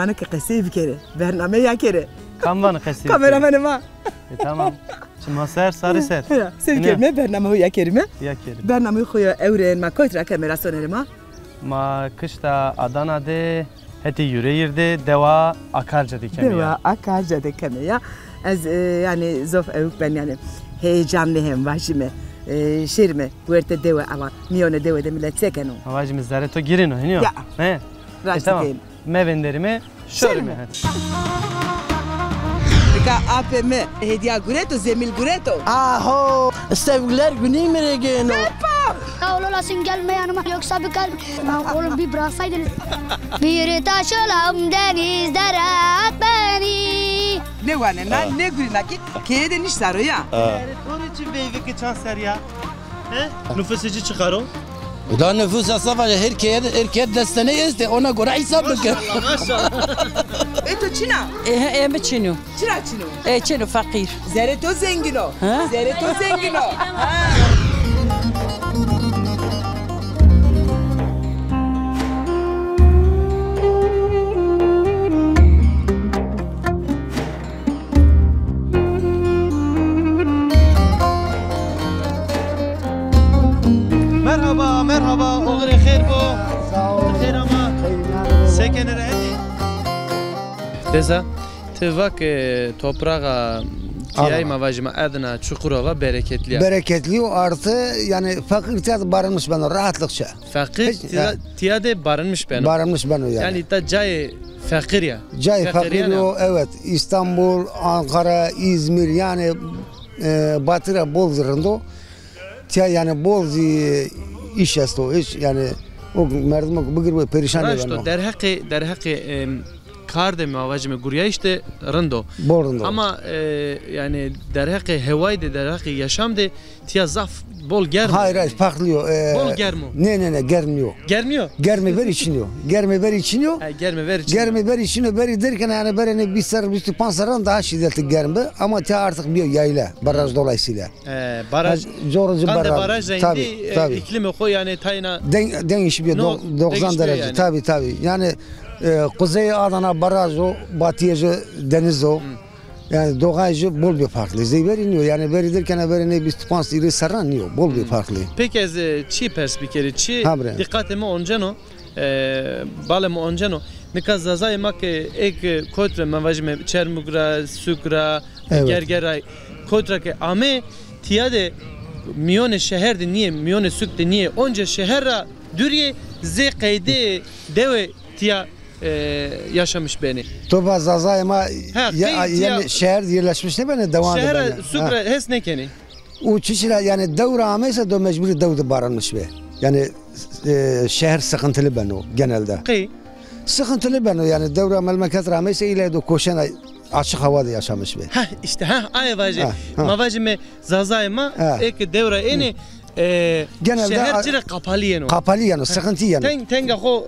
bana ki kesiyi bir kere. Bername ya kere. Kambanı kesiyi. Kameramanım ha. Tamam. Şimdi ser sarı ser. Sevkeme bername ya kerime. Ya kerim. Bername koya evren ma koytra kamera sonerima. Ma kışta Adana'da heti yüreğirde deva akarca dikemiyor. Deva akarca dikemiyor. Az yani zof evuk ben yani heyecanlı hem vajime. Şirme buerte deva ama miyone deva de millet sekeno. Vajime zareto girin o hiniyor. Ya. He. Tamam. Mevenlerimi şöyle mi? Ka APM hediye gureto zemil gureto. Aho sevgiler günü mü regeno? Ya olasın gelme yanıma yoksa bir kalp. Oğlum bir bıraksaydınız. Bir taş olam denizlere at beni. Ne var ne gülünaki? Kede niş sarı ya. Onun için beyve geçen ser ya. He? Nüfusucu çıkar o. Da nüfus asafa herkes destene yazdı ona göre hesap bakın. Maşallah. Eto Çina. Mi çinu? Çina. Çinu fakir. Zereto zengino. Zereto zengino. Merhaba, olur xeyr bu. Xeyr ama. Sekenere hedi. Deza, tıvak toprağa tiyay mavajima adına çukurova bereketli. Bereketli artı yani fakir tiyade barınmış ben rahatlıkça. Fakir tiyade barınmış ben. Barınmış ben yani. Yani da cay fakir ya. Cay fakir o evet İstanbul, Ankara, İzmir yani Batıra bol zırında. Yani bol iş yaptı hiç yani o merdiven bugün perişan ediyor. Derhaki kar demi avacımı gurya işte rando. Borndo. Ama yani derhaki hevayı de derhaki yaşam de tiya zaf bol germiyor. Hayır farklıyor. Bol germiyor. Ne germiyor. Germiyor. Germe ver içiniyor. Germe ver içiniyor. Germe ver içiniyor. Germe ver içiniyor. Beri derken yani bereni bir ser bir pansaran daha şiddetli germe ama tiya artık bir yayla baraj dolayısıyla. Baraj. Zorunlu baraj rendi iklimi koy yani tayına. Değişik bir 90 derece yani. Tabii. Yani Kuzey Adana baraj o, batıya deniz o. Yani doğayıcı bol bir farklı. Zeyber iniyor yani verirken verene bir spans iri saran iniyor. Bol bir farklı. Peki ez çi perspektifi çi dikkatimi oncano balemo oncano nikaz zazay mak ek kotre mavajme çermugra sukra gergeray kotra ke ame tiyade miyone şehirde niye miyone sükte niye onca şehirra dürye ze kayde deve tiya yaşamış beni. Toba zazayma yani şehir yerleşmiş ne beni devam ediyor. Şehir sukra hes ne keni? O çişler yani devre ameyse de mecburi devde barınmış be. Yani şehir sıkıntılı ben o genelde. Ki? Sıkıntılı ben o yani devre memleket ameyse ile de koşan açık havada yaşamış be. İşte ay vacı. Mavacı me zazayma ek devre eni şehircire kapalı yani. Kapalı yani sıkıntı yani. Tenga ho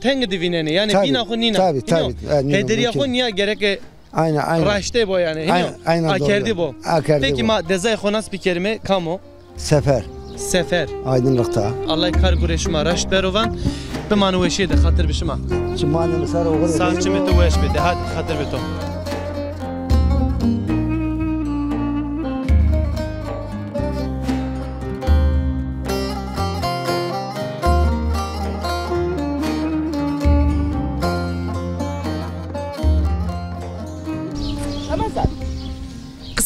tenge divinene yani bina ho nina. Tabii. Hederiya ho niye gerek aynen. Raşte bu yani. Aynen. Akerdi bu. Peki ma dezay honas bir kelime kamo? Sefer. Aydınlıkta. Allah kar gureşma raşt berovan. Be manu veşe de hatır bişma. Çimane mesela o kadar. Sançı meto veş be de hatır beto.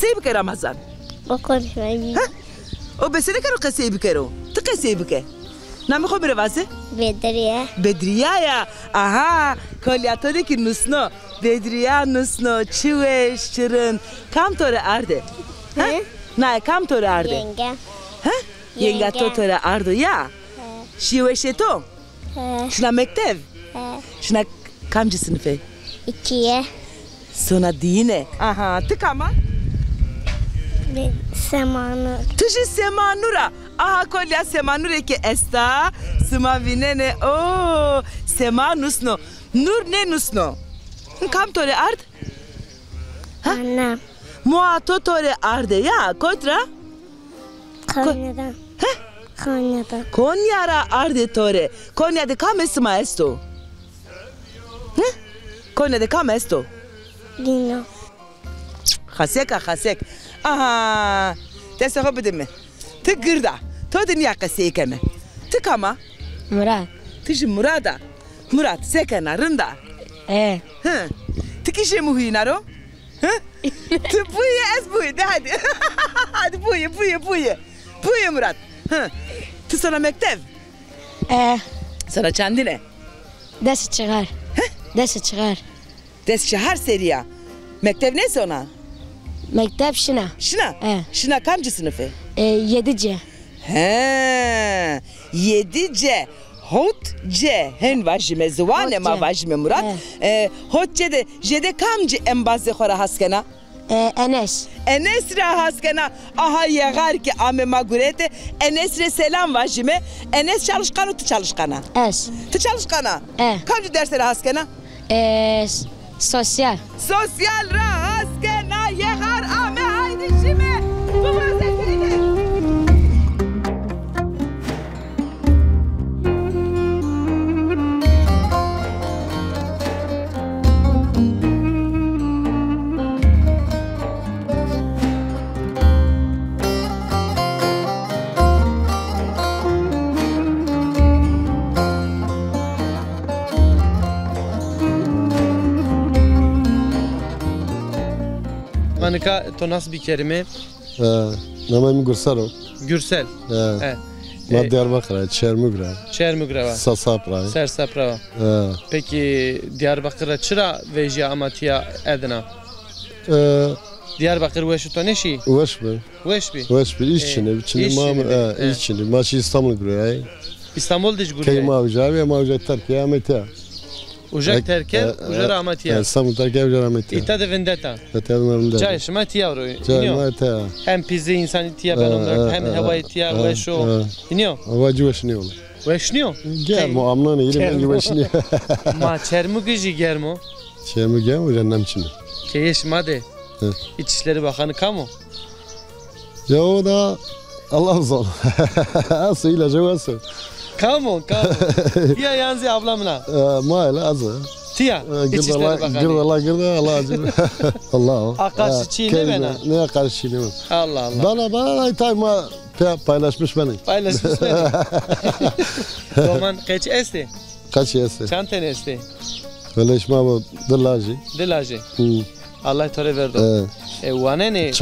قصي بك رمضان Okul şöyle. او بس انا كانوا قصي بك رو تقصي بك نعم خو برواز Bedriye. بدريا يا اها كولياتوري كي نسنو بدريا نسنو چوش چرن كم تور ارده ها نه كم تور ارده Yenge. ها ينگا تو تور ارده يا شيوش تو شنا مكتب شنا كم sınıfı 2'ye. Sonra dine. Aha, tıkama. Semanur. Tuşu semanura. Aha kolya semanure ki esta. Sıma vinene. Oo, semanusno. Nur ne nusno? Kam tore ard? Annem. Muato tore arde ya. Kotra? Konya'dan. Konya'dan. Konyara arde tore. Konya'da kam esma esto? Kone de kam esto? Dino. Xasek. Aha. Deste xo bide mi? Tı gırda. To dünya qaseyke mi? Tı kama? Murat. Tı ji Murat'a. Murat sekena rında. Hı. Tı kişi muhinaro? Hı? Tı buye es buye de hadi. Hadi buye. Buye Murat. Hı. Tı sana mektep? Sana çandine? Ders çıkar. Ders çıkar. Des şehar seriya. Mektep neyse ona? Mektep şına. Şına? Şına kamcı sınıfı? 7C. He. 7C. Hot C. Hen vajime zıvane ma vajime Murat. Hot C de jede kamcı en bazı khora haskena? Enes. Enes ra haskena. Aha yegar ki ame magurete. Enes re selam vajime. Enes çalışkan o tu çalışkana? Es. Tu çalışkana? Kamcı dersleri haskena? Sosyal. Sosyal ra haskena yegar ame haydi şime. Bu vazetini. Manika to nasıl bir kelime? Namam Gürsel. Gürsel. Ma Diyarbakır'a, Çermugrava. Sasapra'ya. Sersaprava. Peki Diyarbakır'a çıra veji amatiya edna? Diyarbakır veşu to neşi? Veş bi. İşçini. Maçı İstanbul buraya. İstanbul diş guraya. Keyma avcı, mavcı Türkiye amatiya. Ujak terke, ujara amatiya. İstanbul Türkiye ujara amatiya. İta de vendetta. Vendetta. Çay şmatiya ro. Çay amatiya. Hem pizza insan itiya ben onlar hem hava itiya veşo. İniyor. Avacı veşniyor. Veşniyor. Germo amna ne yerim veşniyor. Ma çermugici germo. Çermugi o cennem çini. Keyeş made. İçişleri Bakanı kamu. Ya o da Allah zor. Asıyla cevası. Kamu. Ya yanzi ablamla. Maile azı. Tiya. İçişleri Bakanı. Girda Allah acı. Allah. Akarşı çiğne bana. Ne akarşı çiğne bana. Allah. Bana tayma paylaşmış beni. Paylaşmış beni. Roman kaç esti? Kaç esti? Çanten esti? Paylaşma bu Dilaji. Allah tore verdi. Wane ne?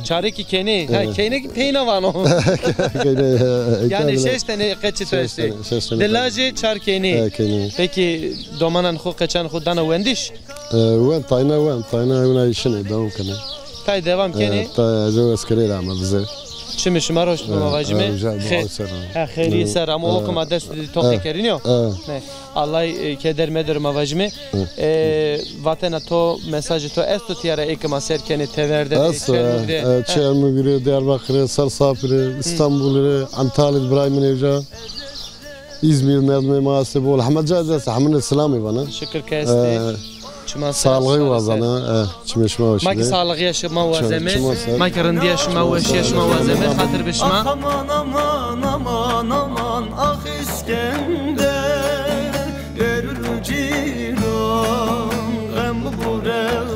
Çare ki kene. Kene peyna vano. Yani 6 tane kaçı to esti. Dilaji çar kene. Peki domanan xo kaçan xudana wendiş? Wen tayna işine devam kene. Tay devam kene. Ta jawaz kare amal bize. Şimdi şmaroş mavajime. Xeyri ser ama okuma dest toqi keriniyor. Allah keder meder mavajime. Vatana to mesajı to esto tiyara ekma serkeni teverde. Çermugre, Diyarbakır, Sarsapır, İstanbul, Antalya, İbrahim Nevca. İzmir, Nedme, Masibol, Ahmet Cazes, Ahmet Selami bana. Şükür kesti. Sağlığı vazana, çimeşme var şimdi. Maki sağlığı yaşama vazeme, maki rındi yaşama vazeme, hatır bişma. Aman, ah İskender, görür ciran, gem bu bırakma.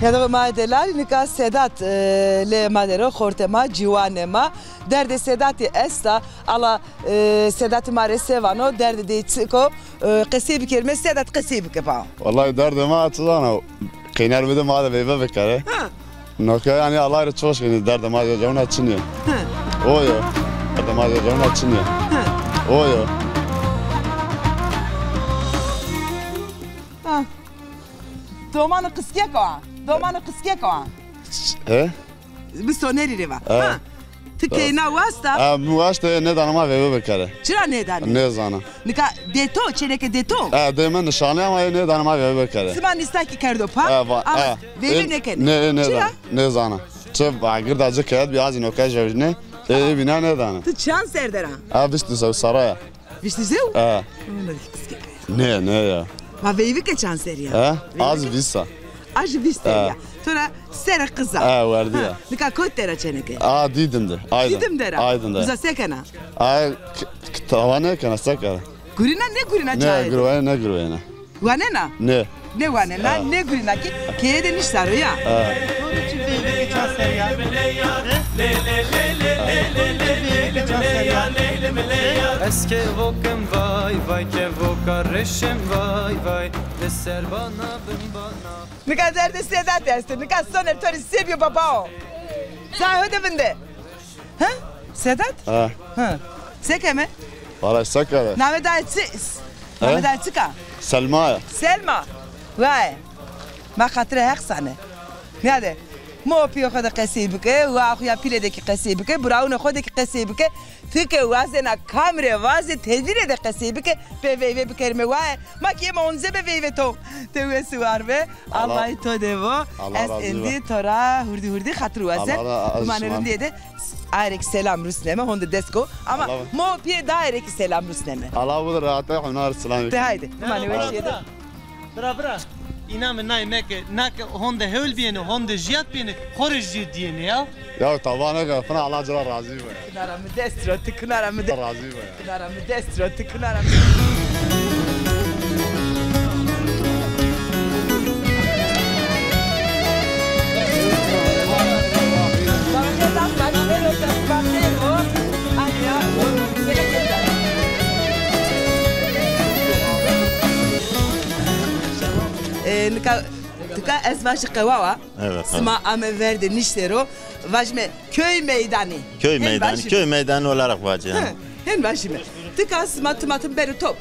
Ya da madeler nikah Sedat le madero khortema civanema derde Sedati esta ala Sedati mare sevano derde de tsiko qisi bir kelime Sedat qisi bir kepa. Vallahi derde ma atsana qeynar bide ma da bebe bekare. Noka yani Allah çok şükür derde ma da cevna çiniyor. Oyo. Derde ma da cevna çiniyor. Oyo. Domanı kıskıya koğa. Domanı kıskıya koğa. He? Bir soneri riva. Tıkayına vasta. Bu vasta ne danama ve bekare. Çıra ne dani? Ne zana. Nika deto, çeleke deto. Demen nişanı ama ne danama ve bekare. Sıman istaki kerdo pa. Veve ne kene? Ne zana. Çöp bagır da zıkayat bir azin okey jevne. Bina ne dana. Tı çan serdera. Vişti saraya. Vişti zev? Ne ya. Va veve ke çan seriya. Az visa. Az vista ya. Tora sera kıza. Vardı ya. Nika koyt dera çeneke. Didimde. Aydın. Didim dera. Aydın da. Uza sekena. Tavane kana sakara. Gurina ne gurina çay? Ne gurvene. Vanena? Ne? Ne vanena? Ne gurina ki? Keye niş sarı ya. Eske vokem vay vay ke vokarreşem vay vay de serbana bin bana. Ne kadar da Sedat dersin. Ne kadar soner tori seviyor baba o. Sen ödevinde. Ha? Sedat? Ha. Seke mi? Valla sakara. Nameday çıka. Selma. Selma. Vay. Ma khatra haqsane. Nade. Mo piyo khoda qasibke wa akhuya piledeki qasibke brauna khodeki qasibke tike wazena kamre vaze tedire de qasibke ve bekerme vay ma ki ma onze be to te wesi var be Allah to devo es endi tora hurdi khatru vaze manerin dedi ayrek selam rusleme honda desko ama mo piye daireki selam rusleme Allah bu rahatı hunar selam. Haydi mane ve şeyde Bra. İnanın neymek nak honda höl biyeni honda jiyat biyeni korij diyeni ya. Ya tavana ka fena Allah cala razı be. Kınaramı destro tıkınaramı razı be. Kınaramı destro tıkınaramı. Tıka ezbaşı kavava. Evet. Sma ame verdi niştero. Vajme köy meydanı. Köy meydanı olarak vacı yani. Hen vajme. Tıka sma tımatın beri top.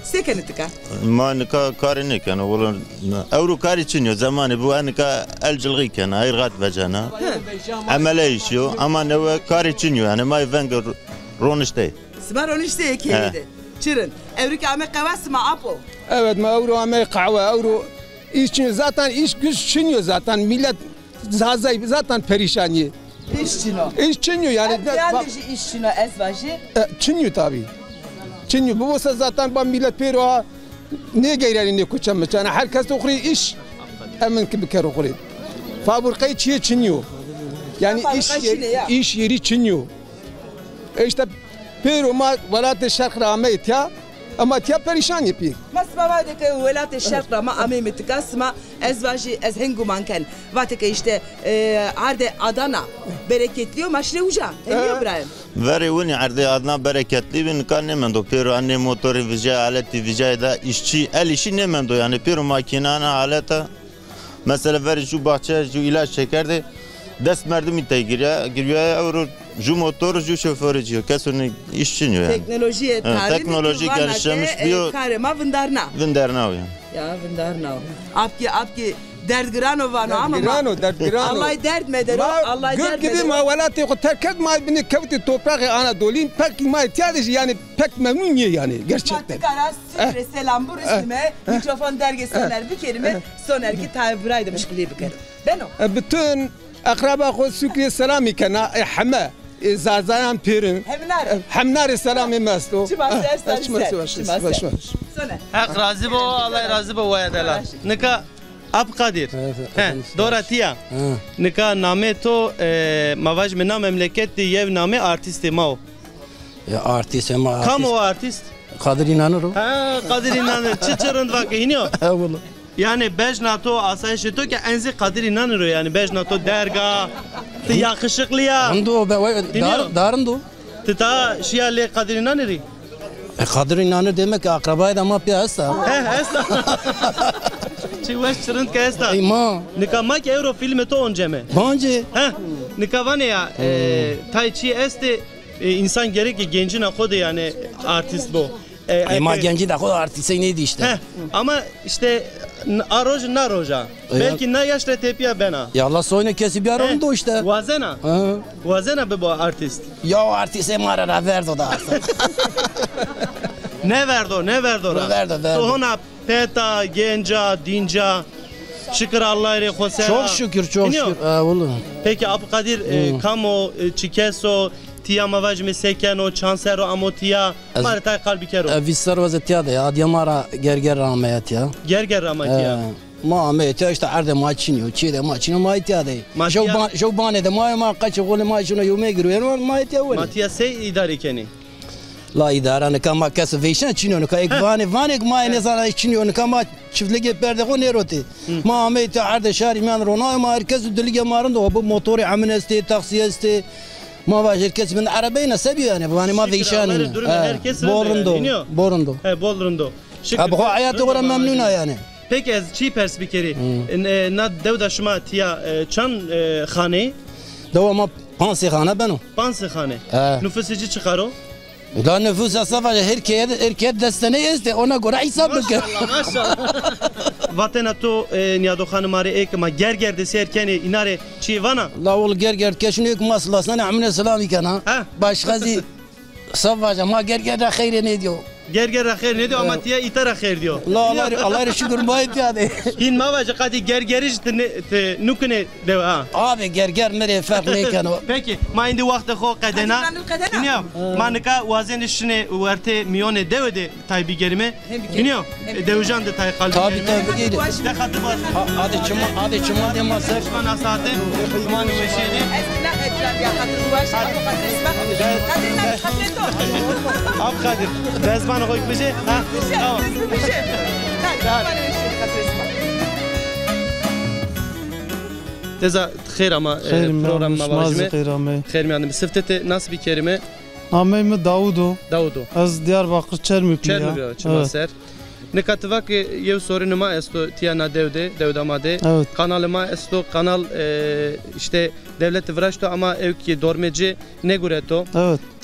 Sekeni tıka. Man karını kan oğlum. Avru kar için yo zamanı bu anka elcilgi kan ayırgat vacana. Amele işiyor ama ne kar için yo yani may venger ronişte. Sma ronişte kiyedi. Çırın. Evrika ame kava sma apo. Evet ma avru ame kahve avru İşçi zaten iş güç çiniyor zaten millet zaten perişani. İş çiniyor yani. Yandışı iş çiniyor ezbaşı. Çiniyor tabii. Çiniyor. Bu olsa zaten ben millet peroha ne gayrerini kuçamış yani herkes okuyor iş emin ki bir kere okuyor. Fabrikayı çiniyor. Yani iş yeri çiniyor. İşte pero ma velat şark rahmet ya. Ama tiya perişan yapıyor. Mas baba de ki velat şarkı ama amemet kasma ezbaşı ez hengumanken vatike işte arde Adana bereketliyor maşle uca. Emiyor İbrahim. Veri uni arde Adana bereketli bin kan nemendo pero anne motoru vica aleti vica da işçi el işi nemendo yani pero makinana aleta mesela veri şu bahçe şu ilaç çekerdi dest merdim giriyor avru ju motor ju şoförü diyor kesin işçiniyor yani. Teknoloji gelişmiş diyor. Karema vindarna yani. Ya vindarna. Apki derdgrano vano ama. Derdgrano. Allah dert medero. Allah dert medero. Gidip ma velat yok terket ma beni kavti toprağı Anadolu'nun pek ma ihtiyacı yani pek memnun yani gerçekten. Matikara süre selam bu üstüme mikrofon dergi soner bir kelime soner ki tabi buraydım şıklığı bir kere. Ben o. Bütün akraba ko sükri selamı kana hama zazayan pirin hemnar selamı mesto hak razı bu Allah razı bu vayadala nika Abkadir doratiya nika name to mavaj mena memleket yev name artist mao ya artist ama kam o artist Kadir İnanır o Kadir İnanır çıçırın vakiniyor yani bejnato asayişi to ki enzi Kadir İnanır yani bejnato derga yakışıklıya ando darındı ta şiyalle Kadir İnanır Kadir İnanır demek ki akrabayı da mapya esa esa çıkmış çırınt ki esa nikama ki euro filme to onceme bence nikavane ya tayçi este insan gerek ki gencin akodu yani artist bu Ma genci de kod artiste neydi işte. Ama işte aroj na roja. Belki na yaşla tepiya bena. Ya Allah soyunu kesip bir aron da işte. Vazena. Vazena be bu artist. Ya artiste mara verdo da. Ne verdo? Verdo. Sonra peta, genca, dinca. Şükür Allah'a rekosera. Çok şükür. Vallahi. Peki Abdülkadir kamo çikeso tiya mavajme sekeno chansero amotiya marta kalbi kero. Visar vazetiya da ya diyamara gerger rahmet ya. Gerger rahmet ya. Ma ahmet ya işte arda maçınıyor. Çiğde maçınıyor ma itiya da. Çok bane de ma kaç gol maçına yume giriyor ma itiya öyle. Matiya sey idare keni. La idare ne kama kası veşen çiniyor ka ek vane ma ne sana çiniyor kama çiftlik perde ko neroti. Ma ahmet ya arda şari man rona ma herkes diliye marın da bu motoru amnesti taksiyesti. ما واجد كاس من عربينا سبي يعني بواني ما في شان بورندو بولرندو ابغى حياتي ورا ممنونه يعني peki ez çi perspekiri na devda şma tiya çan khane دوما بانسي خانه بنو pansi khane nüfusucu çıkaro لا نفوس صفا herkes destene este ona göre hesap bakıyor maşallah vatena to niyado hanımare ekma gerger de serkeni inare çi vana la ol gerger keşini yok maslasına amne selam kana başgazi صفا ما gerger de hayır ne diyor gerger hayır ne diyor ama tiya itara hayır diyor la Allah şükür mayt yani hin mavaje kadi gergeriş te nukne de ha abi gerger nereye fark ne kana peki ma indi vakti ho kadena iniyor manika wazen işine verte milyone devede taybi gerime iniyor devjan de tay kalbi tabi gidi de katı var hadi çuma de masaj bana saate mani meşede ya katı baş ab kadir bezman koy bize ha tamam Teza خير ama program mavajme خير yani sıftete nasıl bir kelime Namım Davudo az Diyarbakır Çermük'lü Çermük'lü ne katıvak yev sorunuma esto tiyana devdamade kanalıma esto kanal işte devlet vraşto ama evki dormeci ne gureto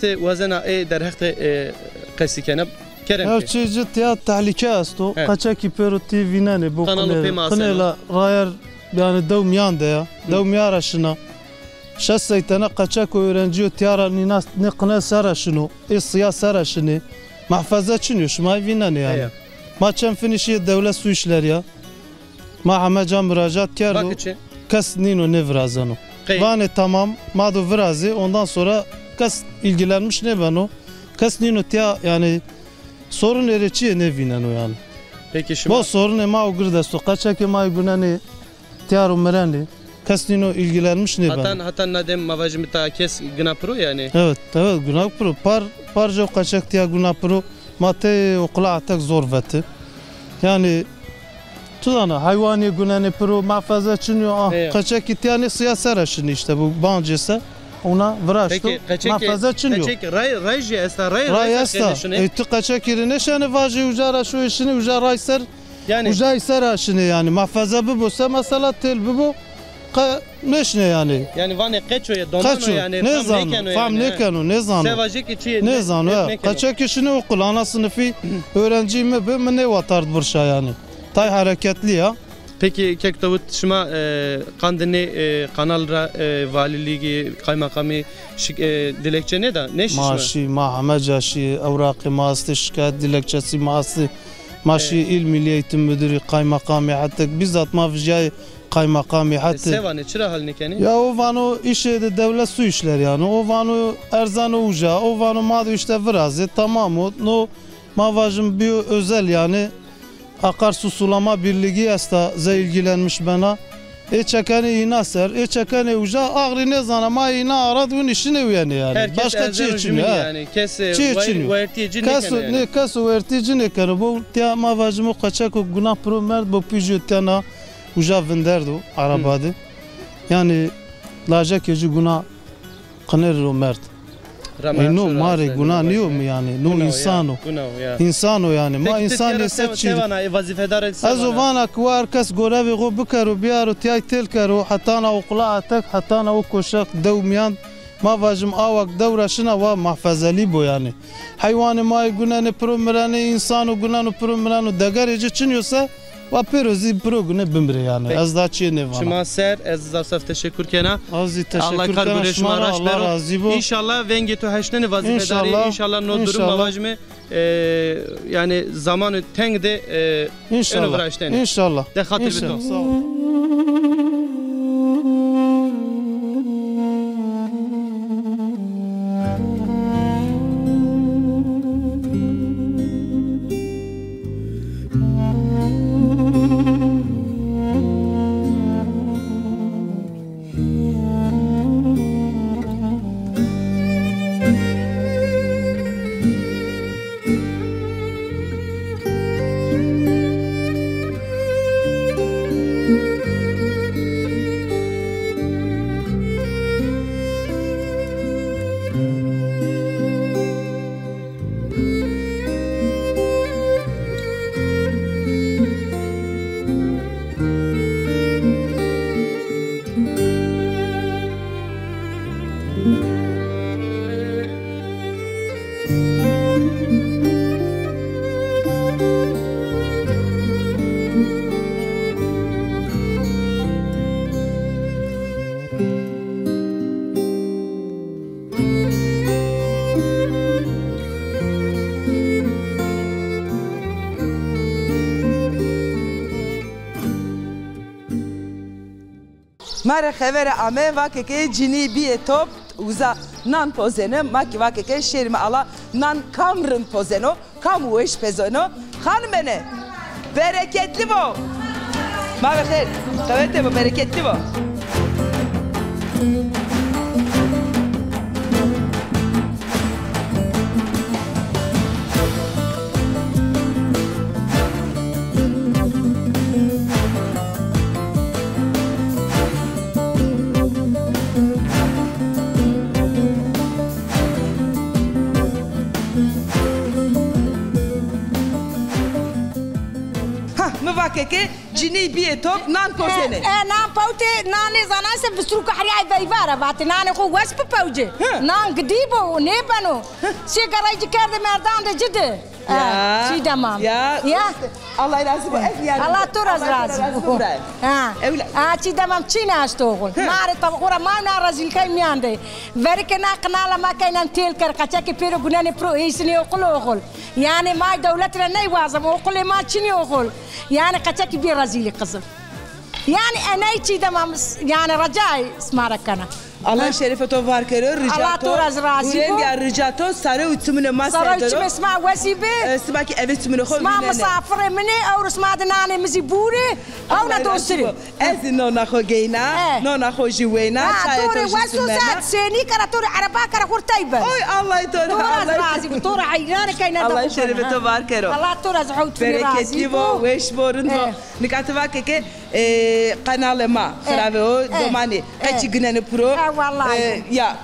te wazena derhte qesikene kerem ki çiğci tiya tahlike esto kaçaki peruti vinane bu kanala rayar yani devmiyan da ya devmiyara şuna şasaytana kaçak öğrenci tiyara ninas ne qna saraşını siyasaraşını mahfaza çınıyor şma vinane yani maçan finişi devlet su işler ya ma hamaca müracaat kerdo kas nino nevrazano vane tamam madu vrazi ondan sonra kas ilgilenmiş ne bano kas nino tiya yani sorun ereçiye ne vinano yani peki şimdi bu sorun ma ugurdasto kaçak ma gunani tiyaro merani kas nino ilgilenmiş ne bano hatan nadem mavajmi ta kes gnapro yani evet gnapro parjo kaçak tiya gnapro mate oqla'atak zor vati yani tudana hayvani günani pro mahfaza çınıyor kaçak yani siyasara şunu işte bu bancısa ona vraşto mahfaza çınıyor kaçak rayji esta raysa etti kaçak yerine şanı vajı ujara şu işini ujara rayser yani ujara şunu yani mahfaza bu mesela tel bu meş ne yani vane kaçıyor donano yani ne kanu ne zan sevacık içi ne zan kaçak işini okul ana sınıfı öğrenci mi ben ne vatard burşa yani tay hareketli ya peki kektavut şuma kandini kanalra valiliği kaymakamı dilekçe ne da ne şişme maşi mahamacaşi evrakı maastı şikayet dilekçesi maşi il milli eğitim müdürü kaymakamı hatta bizzat mafijayı kaymakamı hatta sevane çıra halini keni ya o vano işe de devlet su işler yani o vano erzanı uca o vano madu işte vrazı tamam o no mavajım bir özel yani akarsu sulama birliği esta ilgilenmiş bana çekani inaser çekani uca ağrı ne zanama ina aradığın işine yani başka çi için yani kes vertici kas vertici ne kan bu ya mavajım kaçak günah promer bu pijotana uca venderdo arabadı yani lajak yeci günah qner mert no mare günah niyo mu yani no insano yani ma insan yeset çi azovana kwar kas goravi go bikaru biaru tiyay tel karu hatana uqla'atak hatana ukoşak devmiyan ما واجم آوك دورة شنا ومحفظة لي بو يعني حيوان ما يقولنا برومراني إنسان وقولنا برومرانو دقر يجي چنيوسا وبيروزي بروغنه بمره yani az da çiğne var. Şuma ser az da saf teşekkür kena. Azı teşekkür Allah kalbine şuma raş bero. İnşallah vengeto haşnene vazifedari inşallah no durum mavajme yani zamanı tengde inşallah. İnşallah. De hatır beto. Sağ ol. Mare xevere ame vakeke cini biye top uza nan pozene maki vakeke şerime ala nan kamrın pozeno kamu eş pezeno hanımene bereketli bu. Mare xer kavete bu bereketli bu. Vakeke cini biye top nan pozene. Nan paute nan zanase bistru kahriya vayvara bati nan xo wasp pauje. Nan gdibo nebano. Sigarayı çıkardı merdan da ciddi. Ya. Çiğdemam. Ya. Allah razı olsun. Allah toraz razı olsun. Ha. Çiğdemam Çin'e açtı oğul. Nare tabakura ma razil kay miyande. Verikena kanala ma kaynan tel kar kaçaki pero gunane pro isni oğul oğul. Yani ma devletine ne vazım oğul ma Çin'i oğul. Yani kaçaki bir razili kızım. Yani enay çiğdemam yani racay smarakana. Allah şerefeto var kere ricato. Allah toraz razı. Ulen ya ricato sarı uçumune masaya. Sarı uçume sma wasibe. Sma ki evet uçumune xo. Sma masafre mene or sma denane mizibure. Ona dostri. Ez no na xo geina, no na xo jiwena. Tore wasuzat seni karator araba kara kurtayba. Oy Allah tor. Allah razı. Tor ayran kayna da. Allah şerefeto var kere. Allah toraz hut. Bereketli bu weş borun bu. Nikatva keke kanalema xraveo domani. Kaçı günene pro. Vallahi. Ya.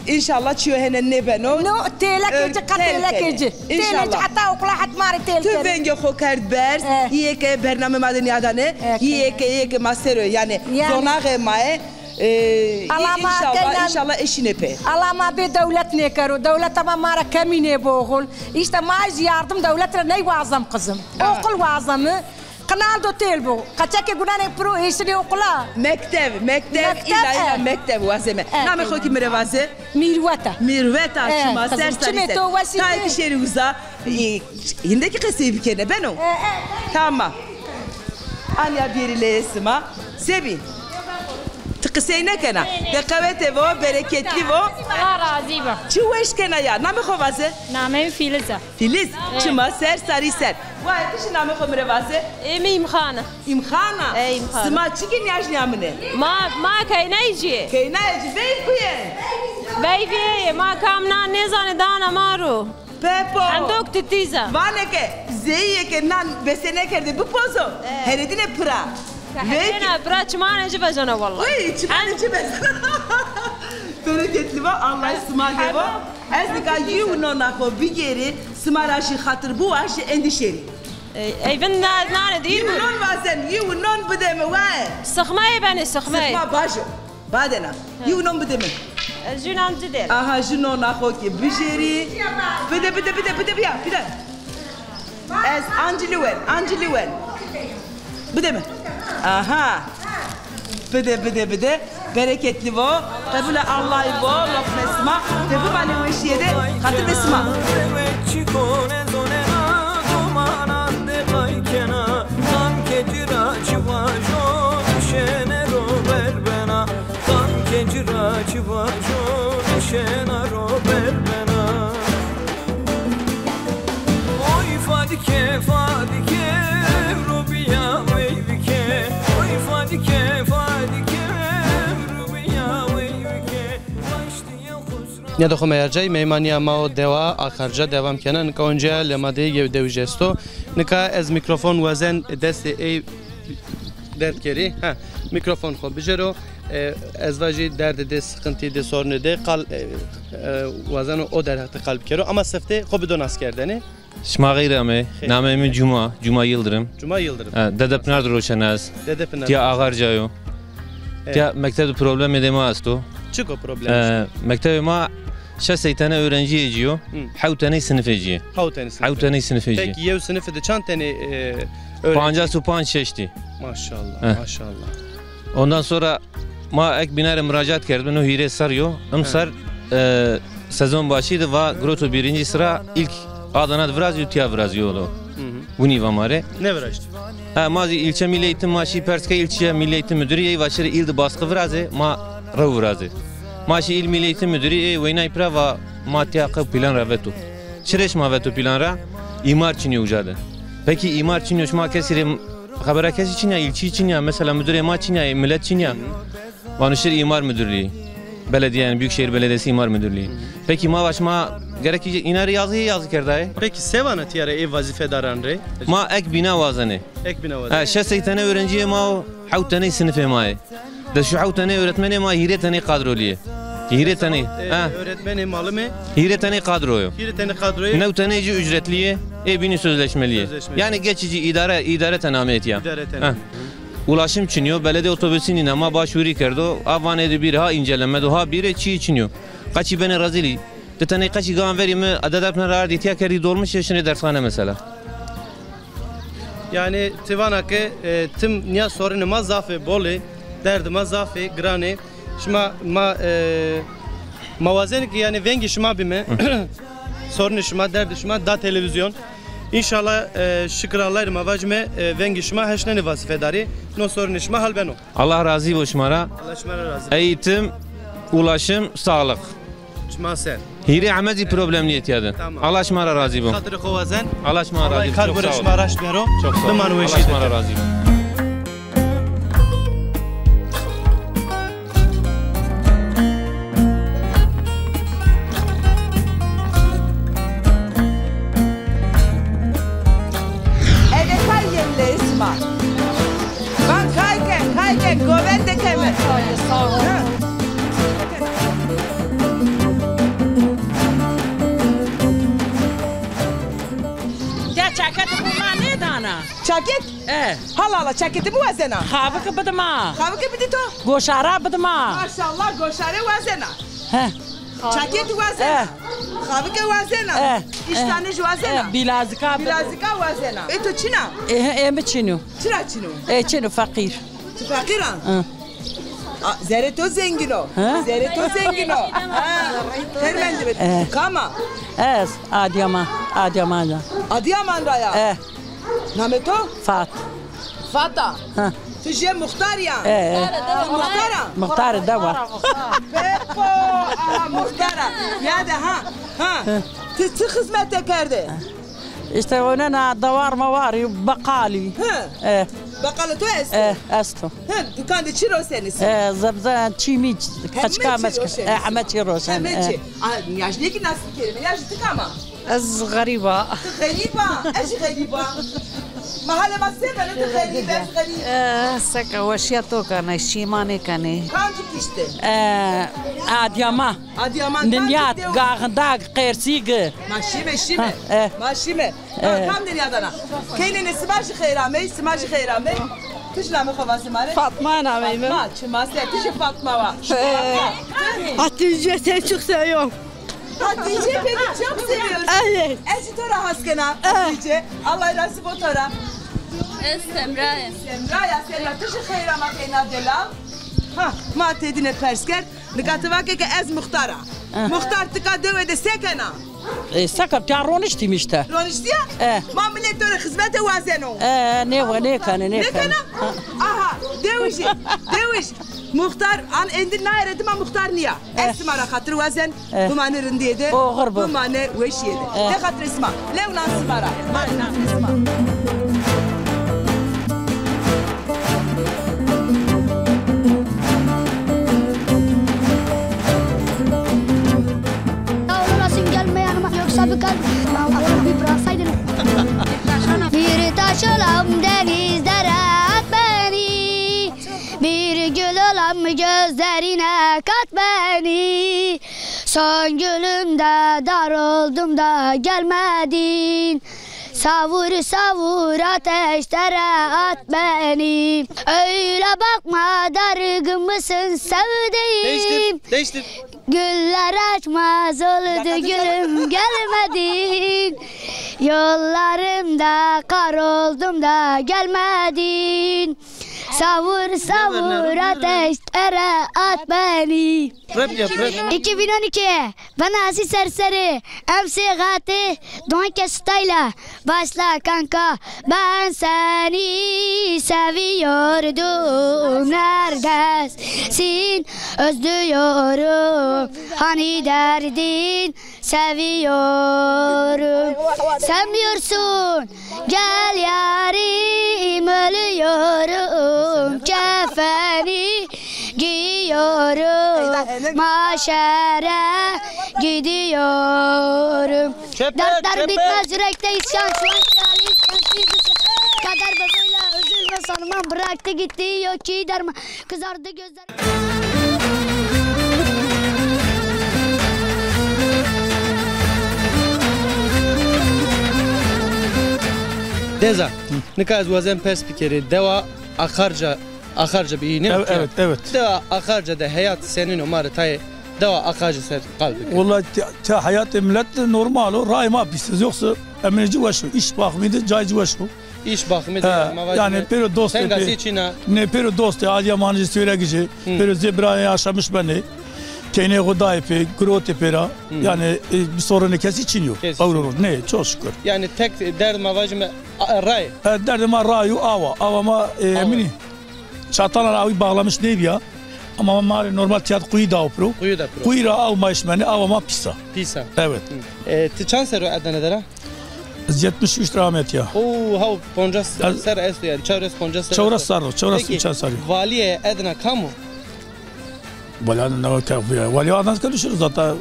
İnşallah çiyo henen ne ben o. No telekeci katelekeci. Telekeci hatta okula hatmari telekeci. Tu venge xokard bers. Yeke bername madeni adane. Yeke masero yani. Zona gemae. İnşallah eşine pe. Alama be devlet ne karo. Devlet ama mara kamine boğul. İşte maiz yardım devletle ne vazam kızım. Okul vazamı. Kanal do telbo. Kaçak günane pro işini okula. Mektep ila mektep vazeme. Name xoki merevaze? Mirveta. Mirveta çima ser ser. Ta bir şey uza. Hindeki kesibi kene ben o. Tamam. Anya biriyle esma. Sebi. Tıkıseyne kena. Dekavete vo bereketli vo. Allah razı olsun. Çuveş kena ya. Name xovaze? Name Filiz'e. Filiz. Çima ser sari ser. Vay kişi name xo merevaze? İmkhana. İmkhana. İmkhana. Sma çikin yaş niyamine. Ma kaynayci. Kaynayci vey kuyen. Vey ma kamna ne zane dana maru. Pepo. Andok titiza. Vaneke zeyi ke nan besene kerde bu pozo. Heredine pra. Hena pra çmane cibajana vallahi. Oy çmane cibajana. Bereketli va Allah ismahe va. Eznika yuno na ko bigeri smarashi khatır bu aşı endişeri. Even nane değil mi? Yunon vazen yunon budeme va. Sıkmayı beni sıkmayı. Sıkma başı. Badena. Yunon budeme. جنان جدل Aha jinon akhoki bijeri. Bide ya bide. Ez Angeliwen. Bide mi? Aha. Bide. Bereketli vo. Tabula Allah'ı vo. Lokmesma. Tebu bana veşiyede. Katı besma. Ya doxum ercay meymaniya ma deva akharca devam kenan nika onca lemade gev devjesto nika ez mikrofon wazen deste ey dertkeri ha mikrofon xo bijero ez vaji derde de sıkıntı de sorunu de qal wazen o derhte qalb kero ama sefte xo bidon askerdeni شما غیر امه نامه من جمعه یلدرم داده پنار روشناس تیا آغار جایو تیا مکتب problem ما است تو چیکو problem مکتب ما 6 tane öğrenci ejiyor. 7 tane sınıf ejiyor. 7 tane sınıf ejiyor. Peki yev sınıfı da çant tane öğrenci? 5 şeşti. Maşallah. Ondan sonra ma ek binare müracaat kerdim. O hire sarıyor. Sar sezon başıydı ve Groto birinci sıra ilk Adana vrazıyor, tiya vrazıyor o. Bu niva mare. Ne vrazdı? Mazi ilçe milli eğitim maşı Perska ilçe milli eğitim müdürü ye vaşırı ilde baskı vrazı ma rav vrazı. Maşı il milli eğitim müdürü ye veynay prava matiyakı plan ravetu. Çireş mavetu plan ra imar çini ucadı. Peki imar çini şma kesirim habere kes için ya ilçe için ya mesela müdür ma için ya millet için ya. Vanışır imar müdürlüğü. Belediye yani Büyükşehir Belediyesi İmar Müdürlüğü. Peki ma başma gerekli inari yazı kerdayı. Peki sevana tiyara ev vazifedaran re? Ma ek bina vazanı. Ek bina vazanı. 6 tane öğrenciye ma 7 tane sınıfı ma. Da şu 7 tane öğretmeni ma 20 tane kadroliye. 20 tane. Öğretmeni malı mı? 20 tane kadroyu. 20 tane kadroyu. 9 tane ücretliye, bini sözleşmeliye. Yani geçici idare tenamet ya. Ulaşım çiniyor, belediye otobüsünün ama başvuru kerdo, avanede bir ha incelenmedi, ha biri çiğ içiniyor. Kaçı beni razili. De tane kaçı gan verimi, adadapına rahat ihtiya kerdi dolmuş yaşını dershane mesela. Yani tivanake tüm niye sorunu ma zafe boli, derdi ma zafe grane, şma mavazen ki yani vengi şma bime, sorunu şma derdi şma da televizyon. İnşallah şıkralar mavacme vengi şma heşneni vazifedari, no sorunu şma hal beno. Allah razı olsun mara. Allah şmara razı. Eğitim, ulaşım, sağlık. Şma sen. Hiri amezi problemliyet yadın. Allah şmara razı olsun. Hatırı kovazen. Allah şmara razı olsun. Kar böyle şma raş bero. Çok sağ ol. Allah şmara razı olsun. Kayken govende kemer. Ya çaket bu ma ne dana? Çaket? Halala çaketi bu vazena. Xavık bıdıma. Xavık bıdı to? Goşara bıdıma. Maşallah goşare vazena. Çaket vazena. Xavık vazena. İştane vazena. Bilazika vazena. Eto çina? Mi çinu. Çina. Çinu fakir. Fakiran? Zereto zengino. Zereto zengino. Termendi mi? Kama? Adıyaman'da. Adıyaman'da ya? Nameto? Fata. Tüje muhtar ya? Muhtara? Muhtara da var. Pepo. Muhtara. Ya da ha. Tı hizmet kerdi. İşte onun davar var, bakali. Bakalı to esto? Esto. Dükkanda çiro senisi? Zabza çimi, kaçka meçke. Ahmet çiro sen. Yaşlı ki nasıl kelime? Yaşlı tıkama? Az gariba. Gariba? Eş gariba? Mahalle masebene de gariba, gariba. Saka vaşiyato kana, şimane kana. Kancık işte? Adıyaman. Adıyaman. Niyat, gağında, qersigi. Maşime. Kam deri adana. Keynene smaşı xeyrame, تشنامي خواسي ماري Fatma namıyım. Fatma çima sertişi Fatma var Hatice seni çok seviyorum. Hatice beni çok seviyor. Evet. Ezi tora haskena Hatice. Allah razı olsun tora. Semra'ya. Semra'ya sertişi hayra makina delal. Ha ma tedine persker. Nikatı ki ez muhtara. Muhtar tıka dövede sekena. Sakın piyaroniştim işte. Ronişti ya? Ma millet tora hizmete vazeno. Ne kana. Aha deviş. Muhtar an endin nayredim ama muhtar niye? Esmara hatır vazen bu mane rindiyede. Bu mane veşiyede. Ne hatır isma? Levnan smara. Levnan isma. Bir taş olam denizlere at beni, bir gül olam gözlerine kat beni. Son gülümde dar oldum da gelmedin, savur ateşlere at beni. Öyle bakma dargın mısın sevdiğim. Değiştir. Güller açmaz oldu gülüm gelmedin. Yollarımda kar oldum da gelmedin. Savur ateşlere at beni. Rap yap. 2012 bana asi serseri MC Gati Donke Style'a başla kanka. Ben seni seviyordum, neredesin özlüyorum, hani derdin seviyorum. Sevmiyorsun gel yarim, ölüyorum, kefeni giyiyorum, maşere gidiyorum. Dertler bitmez yürekte isyan, şu an şahiyiz sensiz. Kader babıyla üzülme sanma, bıraktı gitti yok ki derman, kızardı gözler. Deza, ne kadar vazen perspektifi deva akarca bir iğne. Evet. Deva akarca da hayat senin umarı tay deva akarca ser kalbi. Vallahi hayat millet normal o rayma pisiz yoksa eminci vaşu iş bakmıydı caycı vaşu. İş bakımı yani pero dost ne pero dost ya yamanıcı söyle gici pero zebraya yaşamış beni. Kene Huday pe, Grote pera, yani bir sorunu kes için yok. Ne çok şükür. Yani tek derdim avacım ray. Derdim rayu avama emini. Çatalar avi bağlamış ne ya? Ama mari normal tiyat kuyu da pro. Kuyu da avmayış beni avama pisa. Evet. Tiçan seru Adana'da? 73 rahmet ya. Hav poncas ser esto yani çavres poncas. Çavres uçan sarı. Valiye Adana kamu? Vali ne var? Vali adamız konuşuruz zaten.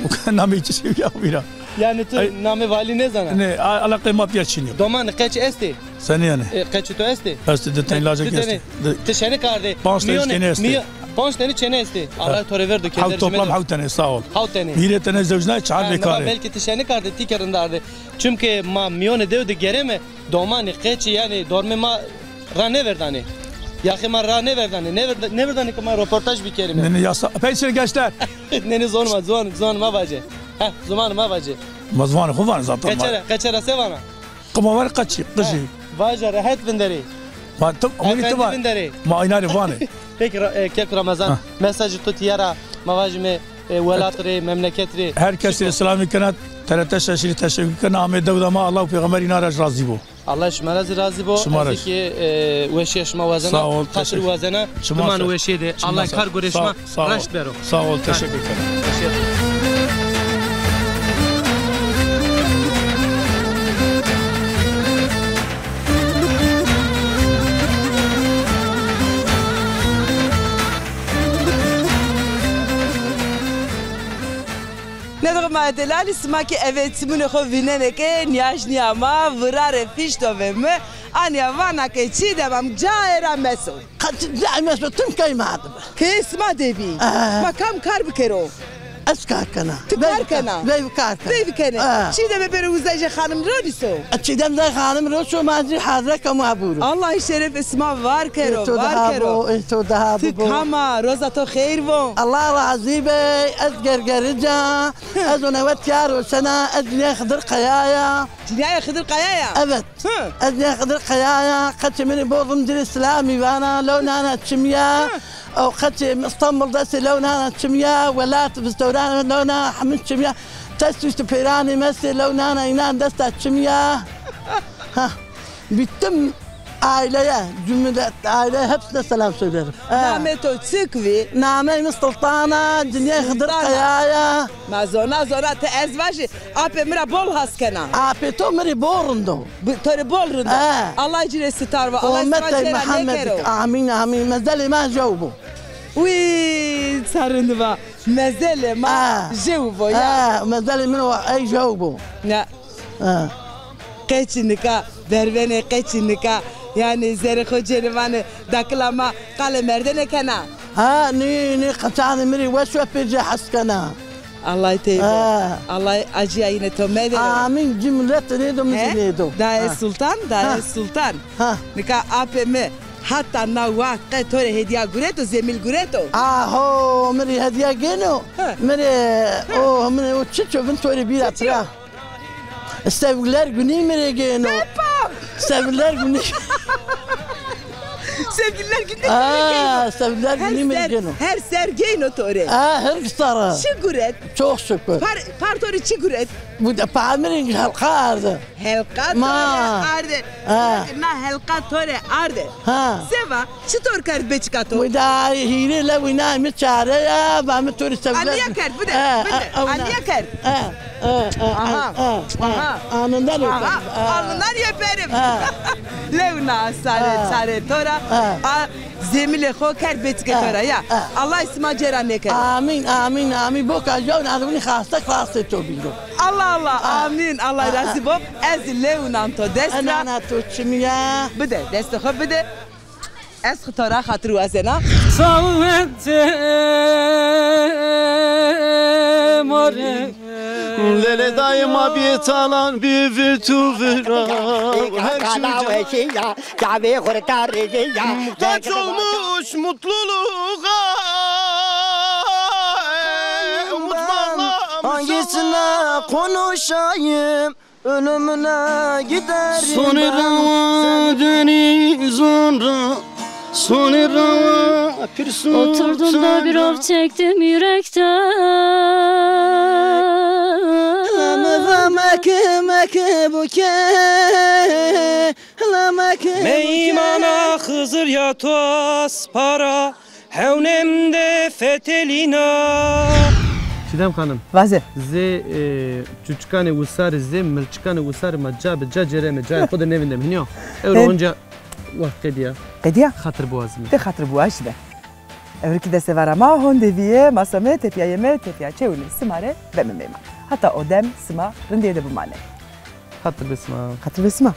O namı hiç şey yapmıyor. Yani tu namı vali ne zaman? Ne ala kıymat yaşınıyor. Doman kaç esti? Sen yani? Kaç tu esti? Esti de tenlacak esti. Teşekkür kardeş. Panç tane çene esti. Allah tore verdi ki. Hav toplam hav tane sağ ol. Hav tane. Mire tane zevcine çağır bekare. Belki teşekkür kardeş tikerinde. Çünkü ma miyone devde gereme doman kaç yani dorme ma rane verdane. Ya ki ma rane verdane. Ne verdane ki ma röportaj bir kelime. Ne yasa. Peşir gençler. Ne zon ma bacı. Ha zaman ma bacı. Mazvan huvan zaten. Kaçera sevana. Kuma var kaçı. Vaja rahat binderi. Ma tum amini var. Ma aynari vane. Peki kek Ramazan mesajı tut yara mavajme velatri memleketri. Herkes İslami kanat TRT şaşırı teşekkür kana Ahmet Davud'a Allah peygamberin araç razı bu. Allah şumaraz razı bu. Aziki veşiş mavazana hatır vazana duman veşiydi. Allah kar görüşme raşt bero. Sağ ol teşekkür ederim. Nedrma delali smaki evet mune khovine ke niash niama vrare fishto veme ania vana ke çidemam caera meso. Meso tüm kaymadı. Ke isma devi. Makam kar bikero. اسكاكنا تكاركنا بيفكاركنا بيفكاركنا شي دابا بروزاجه خانم روديسو شي دابا خانم روديسو ما ادري حضرتك ما بورو الله يشرف اسمها باركرو باركرو انتو ذهب تكاما روزاتو خير بو الله العظيم ازقر قرجا ازونا وتيارو سنه ازني خضر قيايا جنايه خضر قيايا ابد ازني خضر قيايا قد من بوضم دير الاسلامي وانا لون انا تشميا او قد اسطنبول داس لون انا تشميا ولا بستوران لون حمد تشميا تسوي تبيراني مثل لون انا ينان دستا تشميا ها بيتم عائلة جملة عائلة هبسنا سلام سولر نعمتو تسكوي نعمين السلطانة دنيا خضر قيايا ما زونا تأزواجي أبي مرا بول هاسكنا أبي تو مري بورندو توري بورندو الله يجري الستار والله يسمع محمد آمين آمين مازال ما جاوبوا وي صارندوا مازال ما جاوبوا يا مازال منو أي جاوبوا لا قيتشنكا بربني قيتشنكا يعني زير خوجي ماني داكلاما قال مردنه كنا ني قطعني مري وشو بيجي حسكنا الله يتيبه الله اجي تو مدرو امين جمله تريدو مزيدو دا السلطان نكا ابم حتى نوا قطور هديه غوريتو زميل غوريتو هو مري هديه جينو مري مري وتشو بنتوري بيرا ترا Sevgiler günü mü gene? Sevgiler günü. Sevgililer günü mü sevgililer günü mü gene? Her sergeyin o tore. Her kıstara. Şükret. Çok şükür. Partori şükret. Bu da pamirin halka ardı. Halka tore ardı. Na halka tore ardı. Seva, çıtor kar beçkato. Bu da hile la wina mi çare ya, ba mi tore sevgililer. Aliya kar, bu da. Aliya kar. Anından öperim. Anından öperim. Levna sare tora. Zemile xo kar betke tora ya. Allah isma cera nekar. Amin. Boka jawna aduni khasta to bigo. Allah. Amin. Allah razı bol. Ez levna to desna. Ana to çimiya. Bide. Deste xo bide. Ez tora khatru azena. Sallette more. Lele daima bir talan bir virtuvera. Her şey ya muhtaç olmuş mutluluğa. Hangisine konuşayım, ölümüne giderim. Sonra deniz sonra oturdum da bir of çektim yürekten. Meymana Hızır ya toz para hevnemde fetelina. Şidem hanım. Vaze. Ze çuçkane usar ze mırçkane usar macab cacere mecay خود nevindem hiniyo. Euro onca vakti diye. Qediya? Xatır boğazım. Te xatır boğaz be. Evriki de sevarama hon deviye masame tepiya yeme tepiya çevli simare bememema. Hatta odem sima rindiye de bu mane. Xatır besma. Xatır besma.